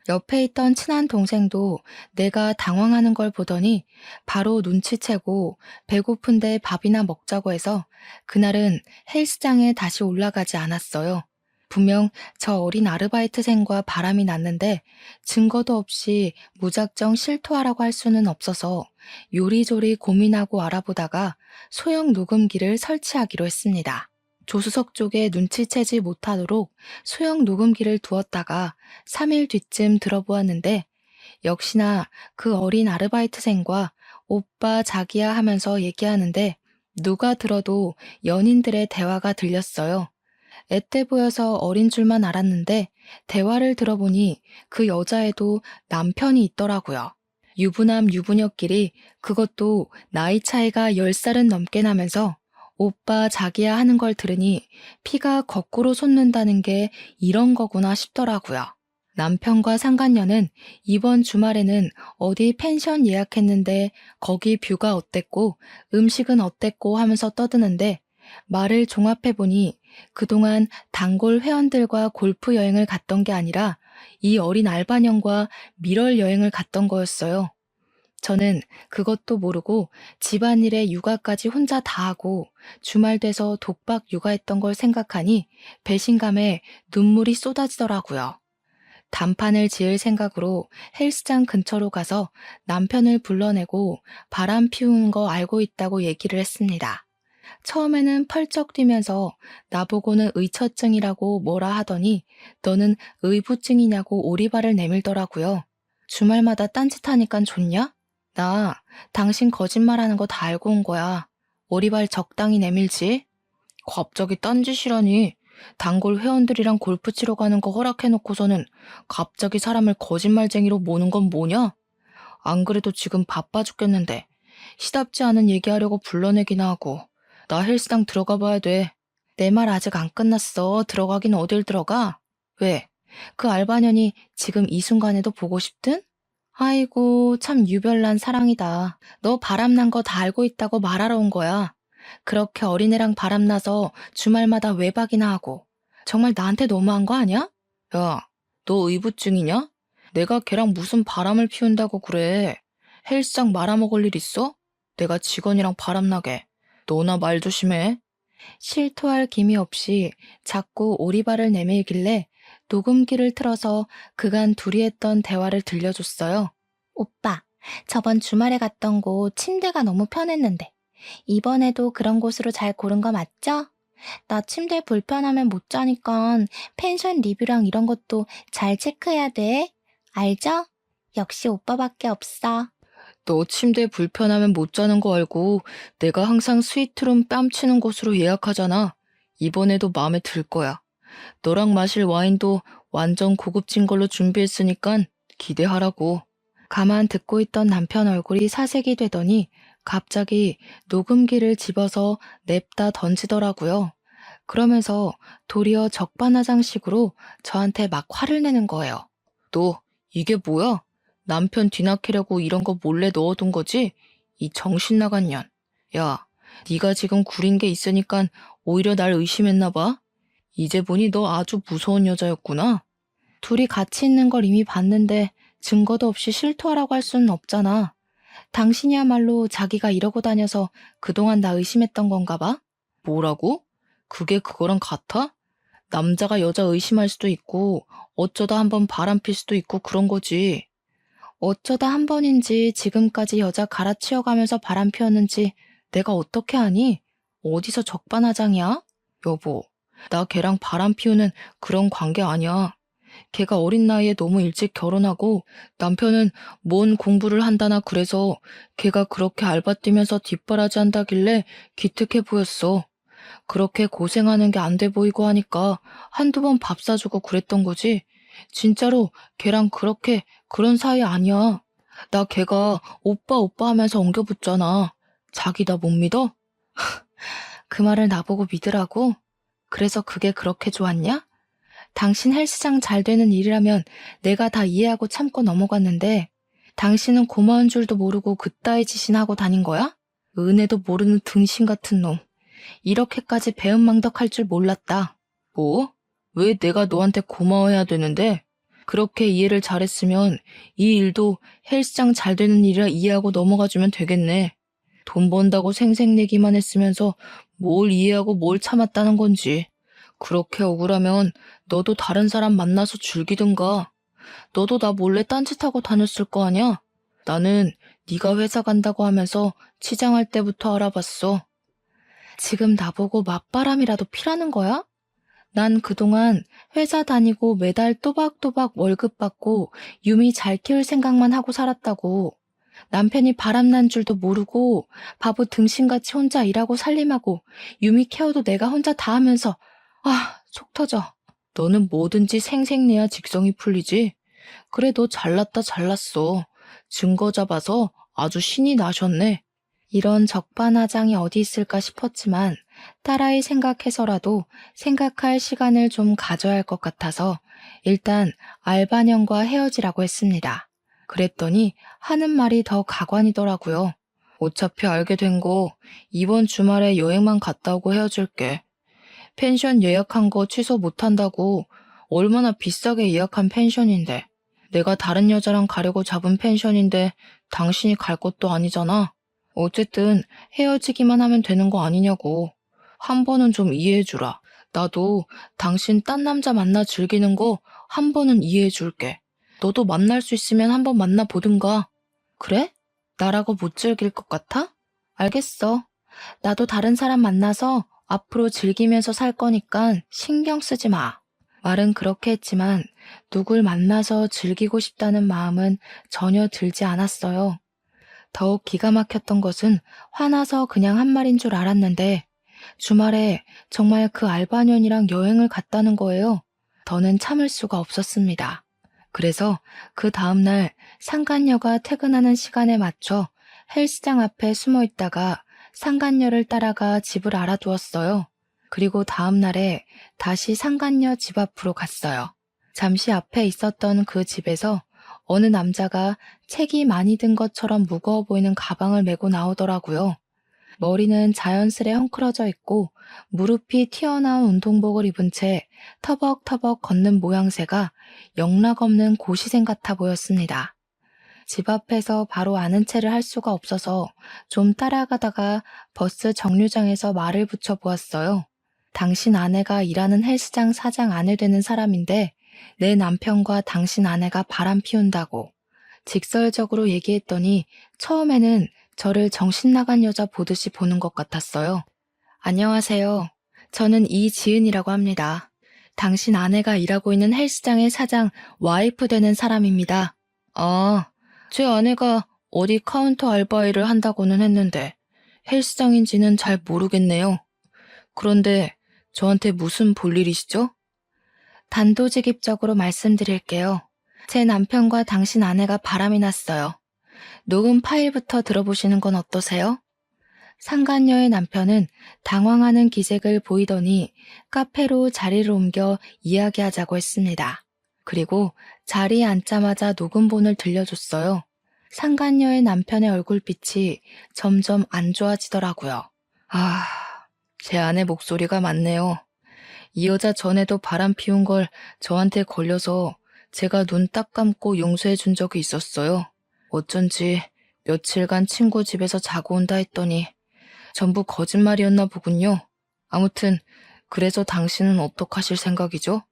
옆에 있던 친한 동생도 내가 당황하는 걸 보더니 바로 눈치채고 배고픈데 밥이나 먹자고 해서 그날은 헬스장에 다시 올라가지 않았어요. 분명 저 어린 아르바이트생과 바람이 났는데 증거도 없이 무작정 실토하라고 할 수는 없어서 요리조리 고민하고 알아보다가 소형 녹음기를 설치하기로 했습니다. 조수석 쪽에 눈치채지 못하도록 소형 녹음기를 두었다가 3일 뒤쯤 들어보았는데 역시나 그 어린 아르바이트생과 오빠 자기야 하면서 얘기하는데 누가 들어도 연인들의 대화가 들렸어요. 앳돼 보여서 어린 줄만 알았는데 대화를 들어보니 그 여자애도 남편이 있더라고요. 유부남 유부녀끼리 그것도 나이 차이가 10살은 넘게 나면서 오빠 자기야 하는 걸 들으니 피가 거꾸로 솟는다는 게 이런 거구나 싶더라고요. 남편과 상간녀는 이번 주말에는 어디 펜션 예약했는데 거기 뷰가 어땠고 음식은 어땠고 하면서 떠드는데 말을 종합해보니 그동안 단골 회원들과 골프 여행을 갔던 게 아니라 이 어린 알바년과 밀월 여행을 갔던 거였어요. 저는 그것도 모르고 집안일에 육아까지 혼자 다 하고 주말 돼서 독박 육아했던 걸 생각하니 배신감에 눈물이 쏟아지더라고요. 단판을 지을 생각으로 헬스장 근처로 가서 남편을 불러내고 바람 피우는 거 알고 있다고 얘기를 했습니다. 처음에는 펄쩍 뛰면서 나보고는 의처증이라고 뭐라 하더니 너는 의부증이냐고 오리발을 내밀더라고요. 주말마다 딴짓하니깐 좋냐? 나 당신 거짓말하는 거 다 알고 온 거야. 오리발 적당히 내밀지. 갑자기 딴짓이라니. 단골 회원들이랑 골프 치러 가는 거 허락해놓고서는 갑자기 사람을 거짓말쟁이로 모는 건 뭐냐? 안 그래도 지금 바빠 죽겠는데 시답지 않은 얘기하려고 불러내기나 하고 나 헬스장 들어가 봐야 돼. 내 말 아직 안 끝났어. 들어가긴 어딜 들어가? 왜? 그 알바년이 지금 이 순간에도 보고 싶든? 아이고 참 유별난 사랑이다. 너 바람난 거 다 알고 있다고 말하러 온 거야. 그렇게 어린애랑 바람나서 주말마다 외박이나 하고. 정말 나한테 너무한 거 아니야? 야, 너 의부증이냐? 내가 걔랑 무슨 바람을 피운다고 그래. 헬스장 말아먹을 일 있어? 내가 직원이랑 바람나게. 너나 말 조심해. 실토할 기미 없이 자꾸 오리발을 내밀길래 녹음기를 틀어서 그간 둘이 했던 대화를 들려줬어요. 오빠, 저번 주말에 갔던 곳 침대가 너무 편했는데 이번에도 그런 곳으로 잘 고른 거 맞죠? 나 침대 불편하면 못 자니까 펜션 리뷰랑 이런 것도 잘 체크해야 돼. 알죠? 역시 오빠밖에 없어. 너 침대 불편하면 못 자는 거 알고 내가 항상 스위트룸 뺨치는 곳으로 예약하잖아. 이번에도 마음에 들 거야. 너랑 마실 와인도 완전 고급진 걸로 준비했으니까 기대하라고. 가만 듣고 있던 남편 얼굴이 사색이 되더니 갑자기 녹음기를 집어서 냅다 던지더라고요. 그러면서 도리어 적반하장식으로 저한테 막 화를 내는 거예요. 너 이게 뭐야? 남편 뒤낚이려고 이런 거 몰래 넣어둔 거지? 이 정신 나간 년. 야, 네가 지금 구린 게 있으니까 오히려 날 의심했나 봐. 이제 보니 너 아주 무서운 여자였구나. 둘이 같이 있는 걸 이미 봤는데 증거도 없이 실토하라고 할 수는 없잖아. 당신이야말로 자기가 이러고 다녀서 그동안 나 의심했던 건가 봐? 뭐라고? 그게 그거랑 같아? 남자가 여자 의심할 수도 있고 어쩌다 한번 바람필 수도 있고 그런 거지. 어쩌다 한 번인지 지금까지 여자 갈아치워가면서 바람 피웠는지 내가 어떻게 아니? 어디서 적반하장이야? 여보, 나 걔랑 바람 피우는 그런 관계 아니야. 걔가 어린 나이에 너무 일찍 결혼하고 남편은 뭔 공부를 한다나 그래서 걔가 그렇게 알바 뛰면서 뒷바라지 한다길래 기특해 보였어. 그렇게 고생하는 게 안 돼 보이고 하니까 한두 번 밥 사주고 그랬던 거지. 진짜로 걔랑 그렇게 그런 사이 아니야. 나 걔가 오빠 오빠 하면서 엉겨붙잖아. 자기 나 못 믿어? 그 말을 나보고 믿으라고? 그래서 그게 그렇게 좋았냐? 당신 헬스장 잘 되는 일이라면 내가 다 이해하고 참고 넘어갔는데 당신은 고마운 줄도 모르고 그따위 짓이나 하고 다닌 거야? 은혜도 모르는 등신 같은 놈. 이렇게까지 배은망덕할 줄 몰랐다. 뭐? 왜 내가 너한테 고마워해야 되는데? 그렇게 이해를 잘했으면 이 일도 헬스장 잘 되는 일이라 이해하고 넘어가주면 되겠네. 돈 번다고 생색내기만 했으면서 뭘 이해하고 뭘 참았다는 건지. 그렇게 억울하면 너도 다른 사람 만나서 즐기든가. 너도 나 몰래 딴짓하고 다녔을 거 아냐? 나는 네가 회사 간다고 하면서 치장할 때부터 알아봤어. 지금 나보고 맞바람이라도 피라는 거야? 난 그동안 회사 다니고 매달 또박또박 월급 받고 유미 잘 키울 생각만 하고 살았다고. 남편이 바람난 줄도 모르고 바보 등신같이 혼자 일하고 살림하고 유미 케어도 내가 혼자 다 하면서 속 터져. 너는 뭐든지 생색내야 직성이 풀리지. 그래 너 잘났다 잘났어. 증거 잡아서 아주 신이 나셨네. 이런 적반하장이 어디 있을까 싶었지만 딸아이 생각해서라도 생각할 시간을 좀 가져야 할 것 같아서 일단 알바년과 헤어지라고 했습니다. 그랬더니 하는 말이 더 가관이더라고요. 어차피 알게 된 거 이번 주말에 여행만 갔다 오고 헤어질게. 펜션 예약한 거 취소 못한다고. 얼마나 비싸게 예약한 펜션인데. 내가 다른 여자랑 가려고 잡은 펜션인데 당신이 갈 것도 아니잖아. 어쨌든 헤어지기만 하면 되는 거 아니냐고. 한 번은 좀 이해해주라. 나도 당신 딴 남자 만나 즐기는 거 한 번은 이해해줄게. 너도 만날 수 있으면 한번 만나보든가. 그래? 나라고 못 즐길 것 같아? 알겠어. 나도 다른 사람 만나서 앞으로 즐기면서 살 거니까 신경 쓰지 마. 말은 그렇게 했지만 누굴 만나서 즐기고 싶다는 마음은 전혀 들지 않았어요. 더욱 기가 막혔던 것은 화나서 그냥 한 말인 줄 알았는데 주말에 정말 그 알바년이랑 여행을 갔다는 거예요. 더는 참을 수가 없었습니다. 그래서 그 다음날 상간녀가 퇴근하는 시간에 맞춰 헬스장 앞에 숨어 있다가 상간녀를 따라가 집을 알아두었어요. 그리고 다음날에 다시 상간녀 집 앞으로 갔어요. 잠시 앞에 있었던 그 집에서 어느 남자가 책이 많이 든 것처럼 무거워 보이는 가방을 메고 나오더라고요. 머리는 자연스레 헝클어져 있고 무릎이 튀어나온 운동복을 입은 채 터벅터벅 걷는 모양새가 영락없는 고시생 같아 보였습니다. 집 앞에서 바로 아는 체를 할 수가 없어서 좀 따라가다가 버스 정류장에서 말을 붙여보았어요. 당신 아내가 일하는 헬스장 사장 아내 되는 사람인데 내 남편과 당신 아내가 바람 피운다고. 직설적으로 얘기했더니 처음에는 저를 정신 나간 여자 보듯이 보는 것 같았어요. 안녕하세요. 저는 이지은이라고 합니다. 당신 아내가 일하고 있는 헬스장의 사장 와이프 되는 사람입니다. 아, 제 아내가 어디 카운터 알바 일을 한다고는 했는데 헬스장인지는 잘 모르겠네요. 그런데 저한테 무슨 볼일이시죠? 단도직입적으로 말씀드릴게요. 제 남편과 당신 아내가 바람이 났어요. 녹음 파일부터 들어보시는 건 어떠세요? 상간녀의 남편은 당황하는 기색을 보이더니 카페로 자리를 옮겨 이야기하자고 했습니다. 그리고 자리에 앉자마자 녹음본을 들려줬어요. 상간녀의 남편의 얼굴빛이 점점 안 좋아지더라고요. 아, 제 아내 목소리가 맞네요. 이 여자 전에도 바람 피운 걸 저한테 걸려서 제가 눈 딱 감고 용서해 준 적이 있었어요. 어쩐지 며칠간 친구 집에서 자고 온다 했더니 전부 거짓말이었나 보군요. 아무튼 그래서 당신은 어떡하실 생각이죠?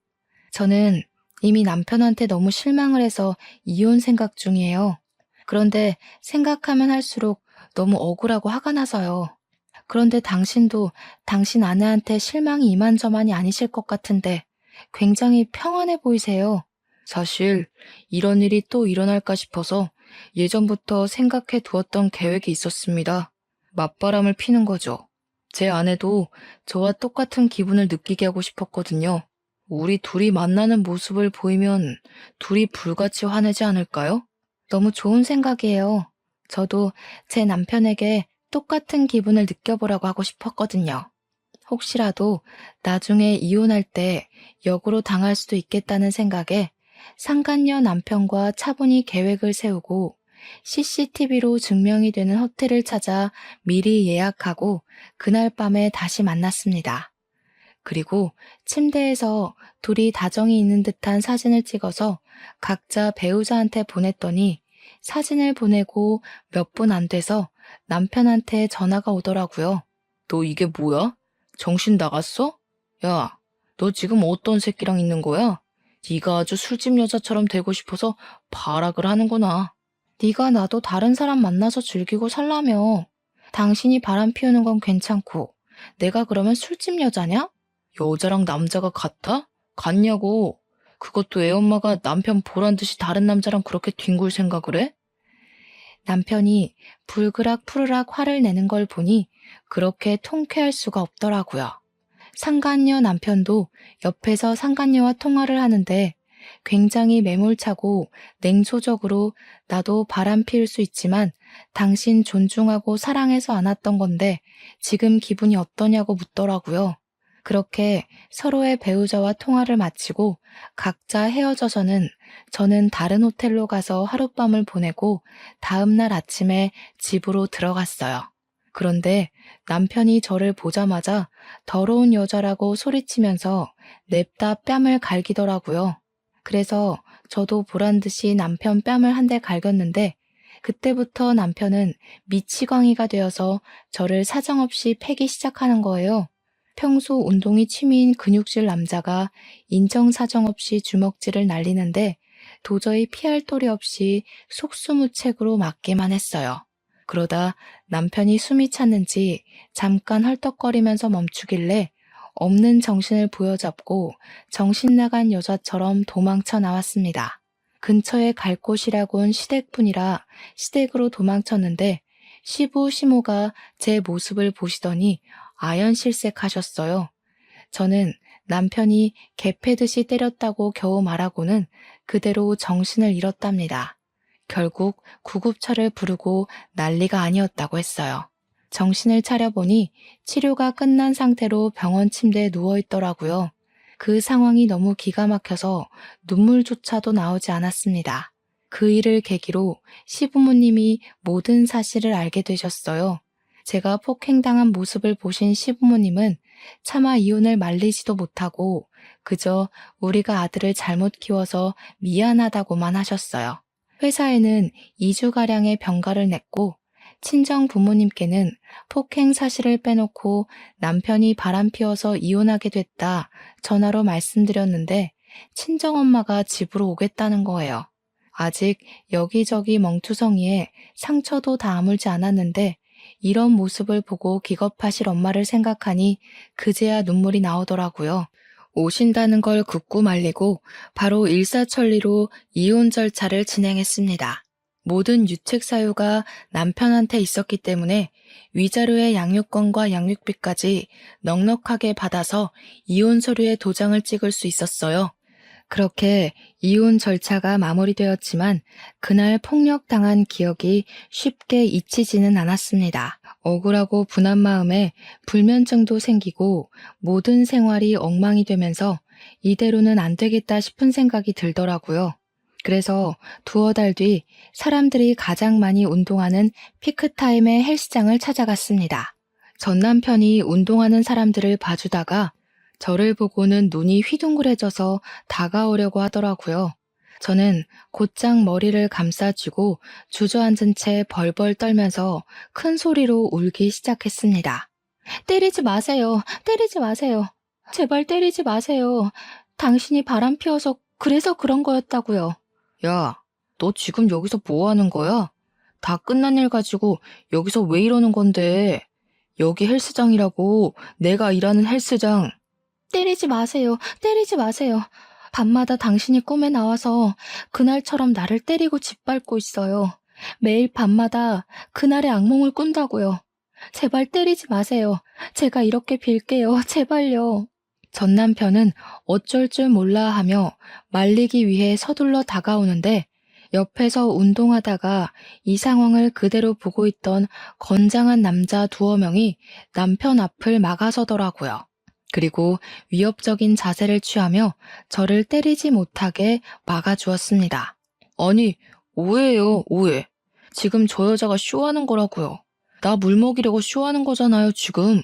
저는 이미 남편한테 너무 실망을 해서 이혼 생각 중이에요. 그런데 생각하면 할수록 너무 억울하고 화가 나서요. 그런데 당신도 당신 아내한테 실망이 이만저만이 아니실 것 같은데 굉장히 평안해 보이세요. 사실 이런 일이 또 일어날까 싶어서 예전부터 생각해 두었던 계획이 있었습니다. 맞바람을 피는 거죠. 제 아내도 저와 똑같은 기분을 느끼게 하고 싶었거든요. 우리 둘이 만나는 모습을 보이면 둘이 불같이 화내지 않을까요? 너무 좋은 생각이에요. 저도 제 남편에게 똑같은 기분을 느껴보라고 하고 싶었거든요. 혹시라도 나중에 이혼할 때 역으로 당할 수도 있겠다는 생각에 상간녀 남편과 차분히 계획을 세우고 CCTV로 증명이 되는 호텔을 찾아 미리 예약하고 그날 밤에 다시 만났습니다. 그리고 침대에서 둘이 다정이 있는 듯한 사진을 찍어서 각자 배우자한테 보냈더니 사진을 보내고 몇 분 안 돼서 남편한테 전화가 오더라고요. 너 이게 뭐야? 정신 나갔어? 야, 너 지금 어떤 새끼랑 있는 거야? 네가 아주 술집 여자처럼 되고 싶어서 발악을 하는구나. 네가 나도 다른 사람 만나서 즐기고 살라며. 당신이 바람 피우는 건 괜찮고 내가 그러면 술집 여자냐? 여자랑 남자가 같아? 같냐고. 그것도 애 엄마가 남편 보란 듯이 다른 남자랑 그렇게 뒹굴 생각을 해? 남편이 불그락 푸르락 화를 내는 걸 보니 그렇게 통쾌할 수가 없더라고요. 상간녀 남편도 옆에서 상간녀와 통화를 하는데 굉장히 매몰차고 냉소적으로 나도 바람 피울 수 있지만 당신 존중하고 사랑해서 안았던 건데 지금 기분이 어떠냐고 묻더라고요. 그렇게 서로의 배우자와 통화를 마치고 각자 헤어져서는 저는 다른 호텔로 가서 하룻밤을 보내고 다음날 아침에 집으로 들어갔어요. 그런데 남편이 저를 보자마자 더러운 여자라고 소리치면서 냅다 뺨을 갈기더라고요. 그래서 저도 보란 듯이 남편 뺨을 한 대 갈겼는데 그때부터 남편은 미치광이가 되어서 저를 사정없이 패기 시작하는 거예요. 평소 운동이 취미인 근육질 남자가 인정사정 없이 주먹질을 날리는데 도저히 피할 도리 없이 속수무책으로 맞기만 했어요. 그러다 남편이 숨이 찼는지 잠깐 헐떡거리면서 멈추길래 없는 정신을 부여잡고 정신 나간 여자처럼 도망쳐 나왔습니다. 근처에 갈 곳이라곤 시댁뿐이라 시댁으로 도망쳤는데 시부 시모가 제 모습을 보시더니 아연실색하셨어요. 저는 남편이 개 패듯이 때렸다고 겨우 말하고는 그대로 정신을 잃었답니다. 결국 구급차를 부르고 난리가 아니었다고 했어요. 정신을 차려보니 치료가 끝난 상태로 병원 침대에 누워있더라고요. 그 상황이 너무 기가 막혀서 눈물조차도 나오지 않았습니다. 그 일을 계기로 시부모님이 모든 사실을 알게 되셨어요. 제가 폭행당한 모습을 보신 시부모님은 차마 이혼을 말리지도 못하고 그저 우리가 아들을 잘못 키워서 미안하다고만 하셨어요. 회사에는 2주가량의 병가를 냈고 친정 부모님께는 폭행 사실을 빼놓고 남편이 바람피워서 이혼하게 됐다 전화로 말씀드렸는데 친정엄마가 집으로 오겠다는 거예요. 아직 여기저기 멍투성이에 상처도 다 아물지 않았는데 이런 모습을 보고 기겁하실 엄마를 생각하니 그제야 눈물이 나오더라고요. 오신다는 걸 굳고 말리고 바로 일사천리로 이혼 절차를 진행했습니다. 모든 유책 사유가 남편한테 있었기 때문에 위자료의 양육권과 양육비까지 넉넉하게 받아서 이혼 서류에 도장을 찍을 수 있었어요. 그렇게 이혼 절차가 마무리되었지만 그날 폭력당한 기억이 쉽게 잊히지는 않았습니다. 억울하고 분한 마음에 불면증도 생기고 모든 생활이 엉망이 되면서 이대로는 안 되겠다 싶은 생각이 들더라고요. 그래서 두어 달 뒤 사람들이 가장 많이 운동하는 피크타임의 헬스장을 찾아갔습니다. 전 남편이 운동하는 사람들을 봐주다가 저를 보고는 눈이 휘둥그레져서 다가오려고 하더라고요. 저는 곧장 머리를 감싸쥐고 주저앉은 채 벌벌 떨면서 큰 소리로 울기 시작했습니다. 때리지 마세요. 때리지 마세요. 제발 때리지 마세요. 당신이 바람 피워서 그래서 그런 거였다고요. 야, 너 지금 여기서 뭐 하는 거야? 다 끝난 일 가지고 여기서 왜 이러는 건데? 여기 헬스장이라고, 내가 일하는 헬스장. 때리지 마세요. 때리지 마세요. 밤마다 당신이 꿈에 나와서 그날처럼 나를 때리고 짓밟고 있어요. 매일 밤마다 그날의 악몽을 꾼다고요. 제발 때리지 마세요. 제가 이렇게 빌게요. 제발요. 전 남편은 어쩔 줄 몰라 하며 말리기 위해 서둘러 다가오는데 옆에서 운동하다가 이 상황을 그대로 보고 있던 건장한 남자 두어 명이 남편 앞을 막아서더라고요. 그리고 위협적인 자세를 취하며 저를 때리지 못하게 막아주었습니다. 아니, 오해예요, 오해. 지금 저 여자가 쇼하는 거라고요. 나 물 먹이려고 쇼하는 거잖아요, 지금.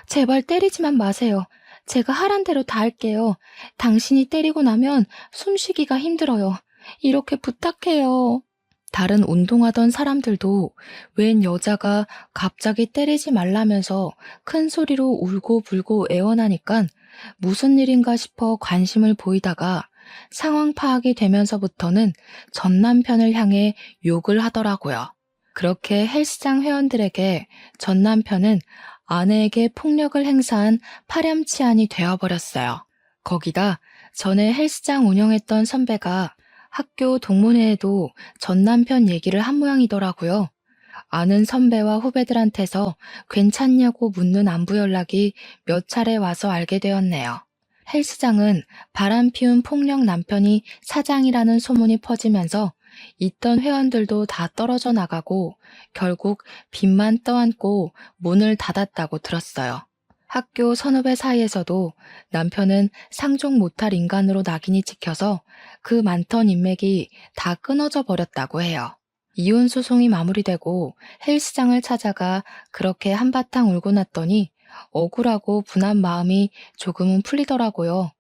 제발 때리지만 마세요. 제가 하란 대로 다 할게요. 당신이 때리고 나면 숨쉬기가 힘들어요. 이렇게 부탁해요. 다른 운동하던 사람들도 웬 여자가 갑자기 때리지 말라면서 큰 소리로 울고 불고 애원하니까 무슨 일인가 싶어 관심을 보이다가 상황 파악이 되면서부터는 전 남편을 향해 욕을 하더라고요. 그렇게 헬스장 회원들에게 전 남편은 아내에게 폭력을 행사한 파렴치한이 되어버렸어요. 거기다 전에 헬스장 운영했던 선배가 학교 동문회에도 전 남편 얘기를 한 모양이더라고요. 아는 선배와 후배들한테서 괜찮냐고 묻는 안부 연락이 몇 차례 와서 알게 되었네요. 헬스장은 바람 피운 폭력 남편이 사장이라는 소문이 퍼지면서 있던 회원들도 다 떨어져 나가고 결국 빚만 떠안고 문을 닫았다고 들었어요. 학교 선후배 사이에서도 남편은 상종 못할 인간으로 낙인이 찍혀서 그 많던 인맥이 다 끊어져 버렸다고 해요. 이혼 소송이 마무리되고 헬스장을 찾아가 그렇게 한바탕 울고 났더니 억울하고 분한 마음이 조금은 풀리더라고요.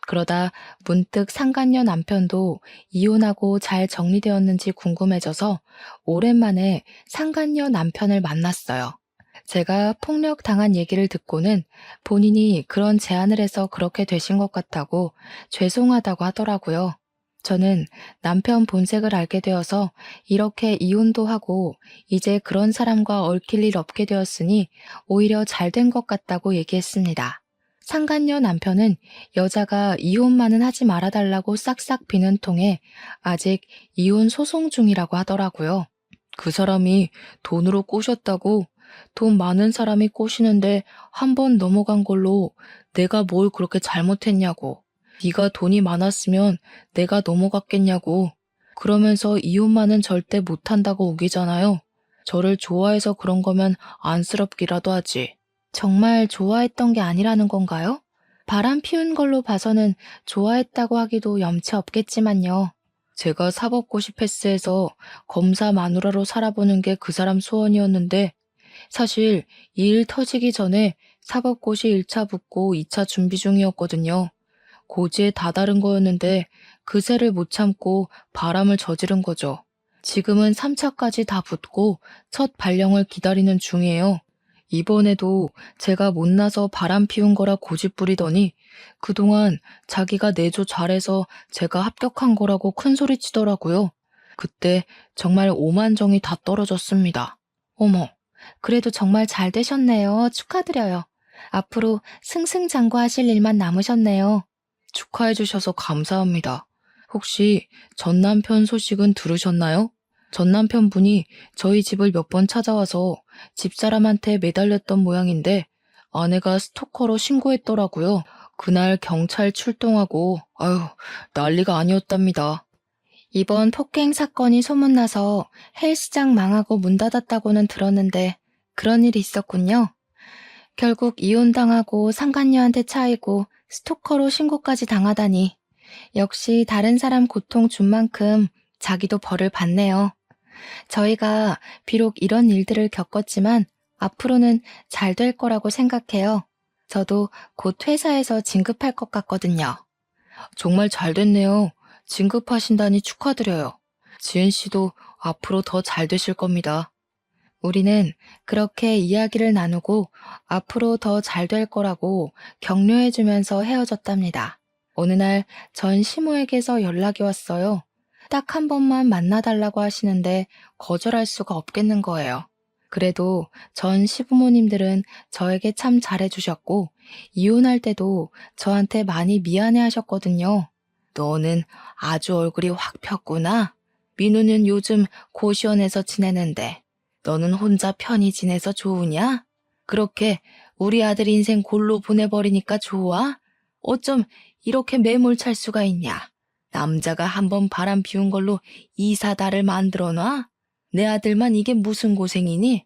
그러다 문득 상간녀 남편도 이혼하고 잘 정리되었는지 궁금해져서 오랜만에 상간녀 남편을 만났어요. 제가 폭력 당한 얘기를 듣고는 본인이 그런 제안을 해서 그렇게 되신 것 같다고 죄송하다고 하더라고요. 저는 남편 본색을 알게 되어서 이렇게 이혼도 하고 이제 그런 사람과 얽힐 일 없게 되었으니 오히려 잘 된 것 같다고 얘기했습니다. 상간녀 남편은 여자가 이혼만은 하지 말아달라고 싹싹 비는 통에 아직 이혼 소송 중이라고 하더라고요. 그 사람이 돈으로 꼬셨다고. 돈 많은 사람이 꼬시는데 한 번 넘어간 걸로 내가 뭘 그렇게 잘못했냐고. 네가 돈이 많았으면 내가 넘어갔겠냐고. 그러면서 이혼만은 절대 못한다고 우기잖아요. 저를 좋아해서 그런 거면 안쓰럽기라도 하지. 정말 좋아했던 게 아니라는 건가요? 바람 피운 걸로 봐서는 좋아했다고 하기도 염치 없겠지만요. 제가 사법고시 패스해서 검사 마누라로 살아보는 게 그 사람 소원이었는데 사실 이 일 터지기 전에 사법고시 1차 붙고 2차 준비 중이었거든요. 고지에 다다른 거였는데 그새를 못 참고 바람을 저지른 거죠. 지금은 3차까지 다 붙고 첫 발령을 기다리는 중이에요. 이번에도 제가 못나서 바람 피운 거라 고집부리더니 그동안 자기가 내조 잘해서 제가 합격한 거라고 큰소리 치더라고요. 그때 정말 오만정이 다 떨어졌습니다. 어머, 그래도 정말 잘 되셨네요. 축하드려요. 앞으로 승승장구하실 일만 남으셨네요. 축하해 주셔서 감사합니다. 혹시 전 남편 소식은 들으셨나요? 전 남편분이 저희 집을 몇 번 찾아와서 집사람한테 매달렸던 모양인데 아내가 스토커로 신고했더라고요. 그날 경찰 출동하고 아유 난리가 아니었답니다. 이번 폭행 사건이 소문나서 헬스장 망하고 문 닫았다고는 들었는데 그런 일이 있었군요. 결국 이혼당하고 상간녀한테 차이고 스토커로 신고까지 당하다니 역시 다른 사람 고통 준 만큼 자기도 벌을 받네요. 저희가 비록 이런 일들을 겪었지만 앞으로는 잘 될 거라고 생각해요. 저도 곧 회사에서 진급할 것 같거든요. 정말 잘 됐네요. 진급하신다니 축하드려요. 지은 씨도 앞으로 더 잘 되실 겁니다. 우리는 그렇게 이야기를 나누고 앞으로 더 잘 될 거라고 격려해주면서 헤어졌답니다. 어느 날 전 시모에게서 연락이 왔어요. 딱 한 번만 만나달라고 하시는데 거절할 수가 없겠는 거예요. 그래도 전 시부모님들은 저에게 참 잘해주셨고 이혼할 때도 저한테 많이 미안해 하셨거든요. 너는 아주 얼굴이 확 폈구나. 민우는 요즘 고시원에서 지내는데 너는 혼자 편히 지내서 좋으냐? 그렇게 우리 아들 인생 골로 보내버리니까 좋아? 어쩜 이렇게 매몰찰 수가 있냐? 남자가 한번 바람 피운 걸로 이사다를 만들어놔? 내 아들만 이게 무슨 고생이니?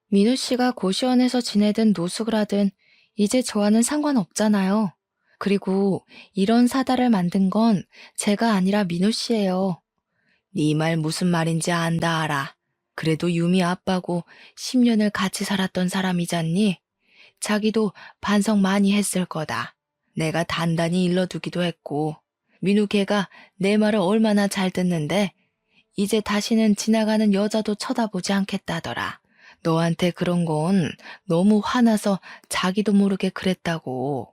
민우 씨가 고시원에서 지내든 노숙을 하든 이제 저와는 상관없잖아요. 그리고 이런 사다를 만든 건 제가 아니라 민우 씨예요. 네 말 무슨 말인지 안다 알아. 그래도 유미 아빠고 10년을 같이 살았던 사람이잖니? 자기도 반성 많이 했을 거다. 내가 단단히 일러두기도 했고 민우 걔가 내 말을 얼마나 잘 듣는데 이제 다시는 지나가는 여자도 쳐다보지 않겠다더라. 너한테 그런 건 너무 화나서 자기도 모르게 그랬다고.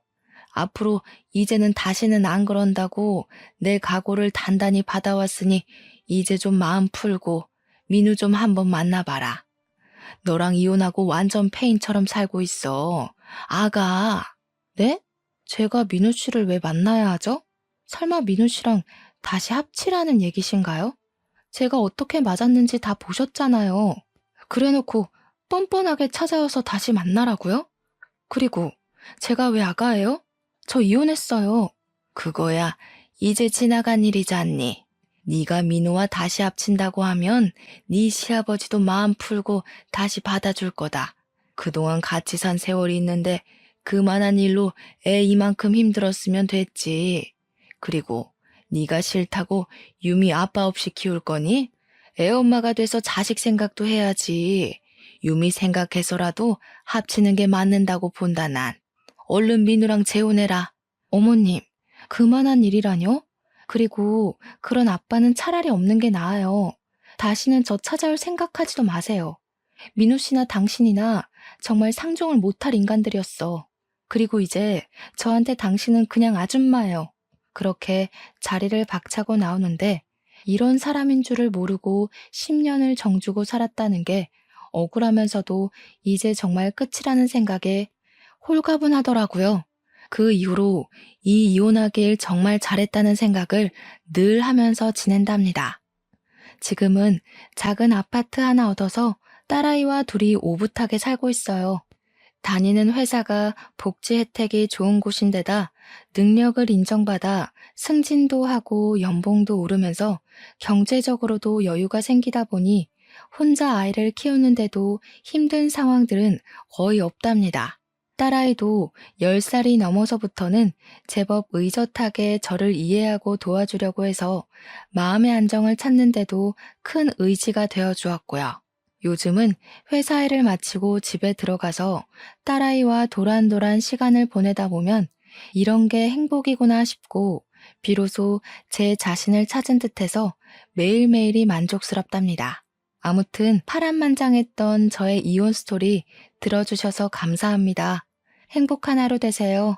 앞으로 이제는 다시는 안 그런다고 내 각오를 단단히 받아왔으니 이제 좀 마음 풀고 민우 좀 한번 만나봐라. 너랑 이혼하고 완전 페인처럼 살고 있어. 아가. 네? 제가 민우 씨를 왜 만나야 하죠? 설마 민우 씨랑 다시 합치라는 얘기신가요? 제가 어떻게 맞았는지 다 보셨잖아요. 그래놓고 뻔뻔하게 찾아와서 다시 만나라고요? 그리고 제가 왜 아가예요? 저 이혼했어요. 그거야 이제 지나간 일이잖니. 네가 민호와 다시 합친다고 하면 네 시아버지도 마음 풀고 다시 받아줄 거다. 그동안 같이 산 세월이 있는데 그만한 일로 애 이만큼 힘들었으면 됐지. 그리고 네가 싫다고 유미 아빠 없이 키울 거니? 애 엄마가 돼서 자식 생각도 해야지. 유미 생각해서라도 합치는 게 맞는다고 본다 난. 얼른 민우랑 재혼해라. 어머님, 그만한 일이라뇨? 그리고 그런 아빠는 차라리 없는 게 나아요. 다시는 저 찾아올 생각하지도 마세요. 민우 씨나 당신이나 정말 상종을 못할 인간들이었어. 그리고 이제 저한테 당신은 그냥 아줌마예요. 그렇게 자리를 박차고 나오는데 이런 사람인 줄을 모르고 10년을 정주고 살았다는 게 억울하면서도 이제 정말 끝이라는 생각에 홀가분하더라고요. 그 이후로 이 이혼하길 정말 잘했다는 생각을 늘 하면서 지낸답니다. 지금은 작은 아파트 하나 얻어서 딸아이와 둘이 오붓하게 살고 있어요. 다니는 회사가 복지 혜택이 좋은 곳인데다 능력을 인정받아 승진도 하고 연봉도 오르면서 경제적으로도 여유가 생기다 보니 혼자 아이를 키우는데도 힘든 상황들은 거의 없답니다. 딸아이도 10살이 넘어서부터는 제법 의젓하게 저를 이해하고 도와주려고 해서 마음의 안정을 찾는데도 큰 의지가 되어 주었고요. 요즘은 회사 일을 마치고 집에 들어가서 딸아이와 도란도란 시간을 보내다 보면 이런 게 행복이구나 싶고 비로소 제 자신을 찾은 듯해서 매일매일이 만족스럽답니다. 아무튼 파란만장했던 저의 이혼 스토리 들어주셔서 감사합니다. 행복한 하루 되세요.